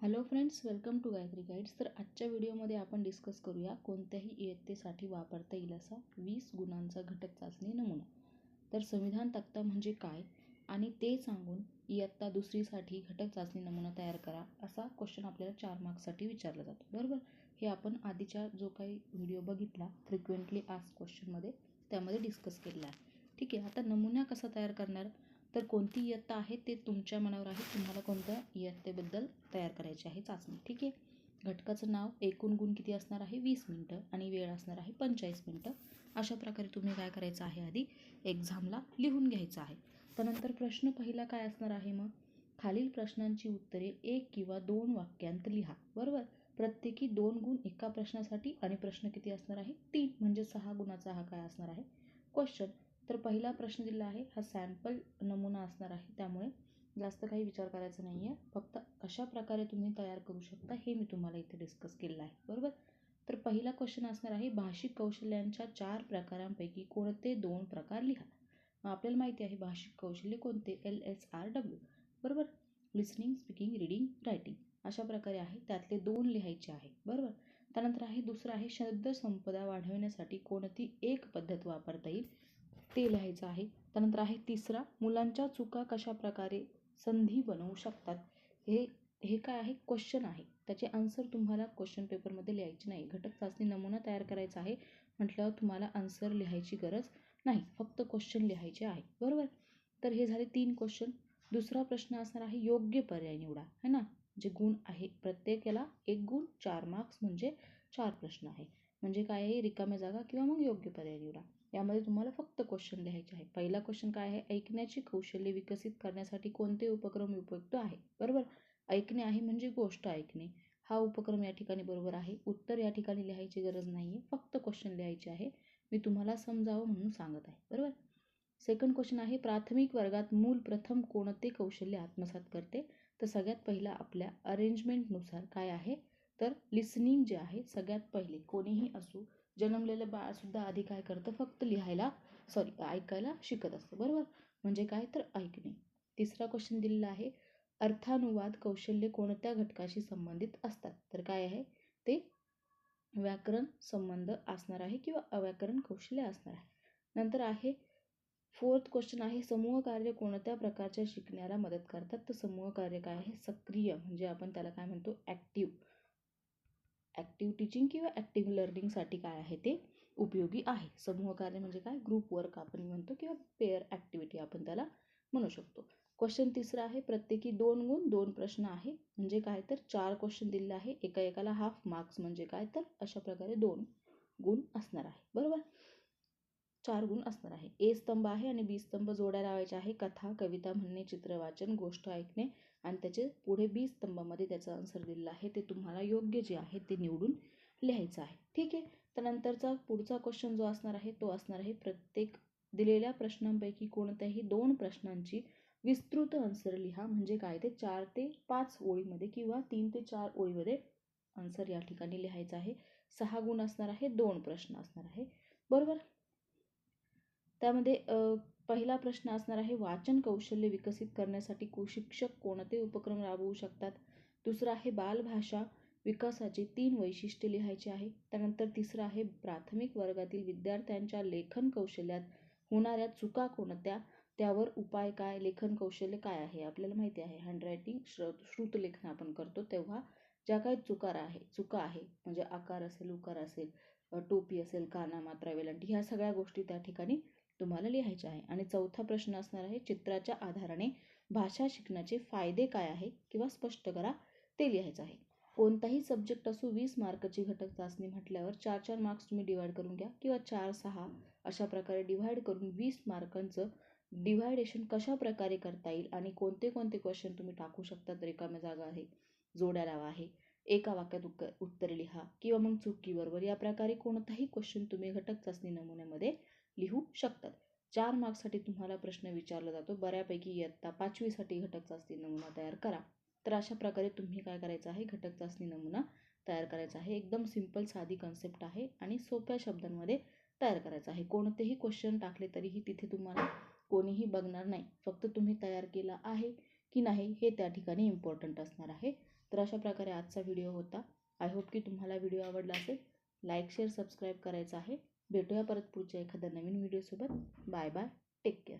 Hello friends, welcome to Gayatri guides. तर आजच्या व्हिडिओमध्ये आपण डिस्कस करूया कोणत्याही इयत्तेसाठी वापरता येईल असा 20 गुणांचा घटक चाचणी नमुना. तर संविधान तक्ता म्हणजे काय आणि ते सांगून इयत्ता दुसरीसाठी घटक चाचणी नमुना तयार करा असा क्वेश्चन आपल्याला 4 मार्क्ससाठी विचारला जातो. बरोबर, हे आपण आधीच्या जो काही व्हिडिओ बघितला फ्रिक्वेंटली आस्क्ड क्वेश्चनमध्ये त्यामध्ये डिस्कस केलेला आहे. ठीक आहे, आता नमुना कसा तयार करणार, तर कोणती इयत्ता आहे ते तुमच्या मनावर आहे, तुम्हाला कोणत्या इयत्तेबद्दल तयार करायची आहे चाचणी. ठीक आहे, घटकाचं नाव, एकूण गुण किती असणार आहे 20 मिनटं आणि वेळ असणार आहे 45 मिनटं. अशा प्रकारे तुम्ही काय करायचं आहे, आधी एक्झामला लिहून घ्यायचं आहे. त्यानंतर प्रश्न पहिला काय असणार आहे, मग खालील प्रश्नांची उत्तरे 1 किंवा 2 वाक्यांत लिहा. बरोबर, प्रत्येकी 2 गुण एका प्रश्नासाठी आणि प्रश्न किती असणार आहे 3, म्हणजे 6 गुणाचा हा काय असणार आहे क्वेश्चन. तर पहिला प्रश्न दिला आहे हा सॅम्पल नमुना असणार आहे, त्यामुळे जास्त काही विचार करायचा नाही आहे. फक्त कशा प्रकारे तुम्ही तयार करू शकता हे मी तुम्हाला इथे डिस्कस केलेलं आहे. बरोबर, तर पहिला क्वेश्चन असणार आहे भाषिक कौशल्यांच्या 4 प्रकारांपैकी कोणते 2 प्रकार लिहा. आपल्याला माहिती आहे भाषिक कौशल्य कोणते, LSRW. बरोबर, लिसनिंग, स्पीकिंग, रीडिंग, रायटिंग अशा प्रकारे आहे, त्यातले 2 लिहायचे आहे. बरोबर, त्यानंतर आहे दुसरं आहे शब्दसंपदा वाढवण्यासाठी कोणती एक पद्धत वापरता येईल ते लिहायचं आहे. त्यानंतर आहे तिसरा, मुलांच्या चुका कशा प्रकारे संधी बनवू शकतात. हे काय आहे क्वेश्चन आहे, त्याचे आन्सर तुम्हाला क्वेश्चन पेपरमध्ये लिहायचे नाही. घटक चाचणी नमुना तयार करायचा आहे म्हटल्यावर तुम्हाला आन्सर लिहायची गरज नाही, फक्त क्वेश्चन लिहायचे आहे. बरोबर, तर हे झाले 3 क्वेश्चन. दुसरा प्रश्न असणार आहे योग्य पर्याय निवडा, है ना. जे गुण आहे प्रत्येक याला 1 गुण, 4 मार्क्स म्हणजे 4 प्रश्न आहे. म्हणजे काय आहे, रिकाम्या जागा किंवा मग योग्य पर्याय निवडा. यामध्ये तुम्हाला फक्त क्वेश्चन लिहायचे आहे. पहिला क्वेश्चन काय आहे, ऐकण्याची कौशल्य विकसित करण्यासाठी कोणते उपक्रम उपयुक्त आहे. बरोबर, ऐकणे आहे म्हणजे गोष्ट ऐकणे, हा उपक्रम या ठिकाणी बरोबर आहे. उत्तर या ठिकाणी लिहायची गरज नाही आहे, फक्त क्वेश्चन लिहायचे आहे. मी तुम्हाला समजावं म्हणून सांगत आहे. बरोबर, सेकंड क्वेश्चन आहे प्राथमिक वर्गात मूल प्रथम कोणते कौशल्य आत्मसात करते. तर सगळ्यात पहिला आपल्या अरेंजमेंटनुसार काय आहे, तर लिसनिंग जे आहे सगळ्यात पहिले. कोणीही असू, जन्मलेलं बाळसुद्धा आधी काय करतं, फक्त ऐकायला शिकत असतं. बरोबर, म्हणजे काय तर ऐकणे. तिसरा क्वेश्चन दिलेला आहे अर्थानुवाद कौशल्य कोणत्या घटकाशी संबंधित असतात. तर काय आहे ते व्याकरण संबंध असणार आहे किंवा अव्याकरण कौशल्य असणार आहे. नंतर आहे फोर्थ क्वेश्चन आहे समूह कार्य कोणत्या प्रकारच्या शिकण्याला मदत करतात. तर समूह कार्य काय आहे, सक्रिय, म्हणजे आपण त्याला काय म्हणतो ॲक्टिव्ह टीचिंग किंवा ॲक्टिव्ह लर्निंगसाठी काय आहे ते उपयोगी आहे. समूह कार्य म्हणजे काय, ग्रुप वर्क आपण म्हणतो किंवा पेअर ॲक्टिव्हिटी आपण त्याला म्हणू शकतो. क्वेश्चन तिसरा आहे प्रत्येकी 2 गुण 2 प्रश्न आहे, म्हणजे काय तर 4 क्वेश्चन दिलेले आहे, एकाला हाफ मार्क्स, म्हणजे काय तर अशा प्रकारे 2 गुण असणार आहे. बरोबर, 4 गुण असणार आहे. ए स्तंभ आहे आणि बी स्तंभ जोड्या लावायचे आहे. कथा, कविता म्हणणे, चित्र वाचन, गोष्ट ऐकणे आणि त्याचे पुढे बी स्तंभामध्ये त्याचं आन्सर दिलेलं आहे, ते तुम्हाला योग्य जे आहे ते निवडून लिहायचं आहे. ठीक आहे, त्यानंतरचा पुढचा क्वेश्चन जो असणार आहे तो असणार आहे प्रत्येक दिलेल्या प्रश्नांपैकी कोणत्याही 2 प्रश्नांची विस्तृत आन्सर लिहा. म्हणजे काय ते 4 ते 5 ओळीमध्ये किंवा 3 ते 4 ओळीमध्ये आन्सर या ठिकाणी लिहायचं आहे. 6 गुण असणार आहे, 2 प्रश्न असणार आहे. बरोबर, त्यामध्ये पहिला प्रश्न असणार आहे वाचन कौशल्य विकसित करण्यासाठी शिक्षक कोणते उपक्रम राबवू शकतात. दुसरा आहे बालभाषा विकासाची 3 वैशिष्ट्ये लिहायची आहे. त्यानंतर तिसरं आहे प्राथमिक वर्गातील विद्यार्थ्यांच्या लेखन कौशल्यात होणाऱ्या चुका कोणत्या, त्यावर उपाय काय. लेखन कौशल्य काय आहे, आपल्याला माहिती आहे हँडरायटिंग, श्रुतलेखन आपण करतो तेव्हा ज्या काही चुका आहे म्हणजे आकार असेल, उकार असेल, टोपी असेल, काना, मात्रा, वेलांटी, ह्या सगळ्या गोष्टी त्या ठिकाणी तुम्हाला लिहायच्या आहे. आणि चौथा प्रश्न असणार आहे चित्राच्या आधाराने भाषा शिकण्याचे फायदे काय आहे किंवा स्पष्ट करा, ते लिहायचं आहे. कोणताही सब्जेक्ट असो 20 मार्कची घटक चाचणी म्हटल्यावर 4-4 मार्क्स तुम्ही डिवाइड करून घ्या किंवा 4-6 अशा प्रकारे डिवाइड करून 20 मार्कांचं डिव्हायडेशन कशा प्रकारे करता येईल आणि कोणते कोणते क्वेश्चन तुम्ही टाकू शकतात. रिकाम्या जागा आहे, जोड्या लावा आहे, एका वाक्यात उत्तर लिहा किंवा मग चुकी बरोबर, या प्रकारे कोणताही क्वेश्चन तुम्ही घटक चाचणी नमुन्यामध्ये लिहू शकतात. 4 मार्क्ससाठी तुम्हाला प्रश्न विचारला जातो. बऱ्यापैकी इयत्ता 5वी साठी घटक चाचणी नमुना तयार करा. तर अशा प्रकारे तुम्ही काय करायचं आहे, घटक चाचणी नमुना तयार करायचा आहे. एकदम सिंपल साधी कन्सेप्ट आहे आणि सोप्या शब्दांमध्ये तयार करायचं आहे. कोणतेही क्वेश्चन टाकले तरीही तिथे तुम्हाला कोणीही बघणार नाही, फक्त तुम्ही तयार केला आहे की नाही हे त्या ठिकाणी इम्पॉर्टंट असणार आहे. तर अशा प्रकारे आजचा व्हिडिओ होता. आय होप की तुम्हाला व्हिडिओ आवडला असेल. लाईक शेअर सबस्क्राईब करायचं आहे. भेटूया परत पुढच्या एखाद्या नवीन व्हिडिओसोबत. Bye bye. Take care.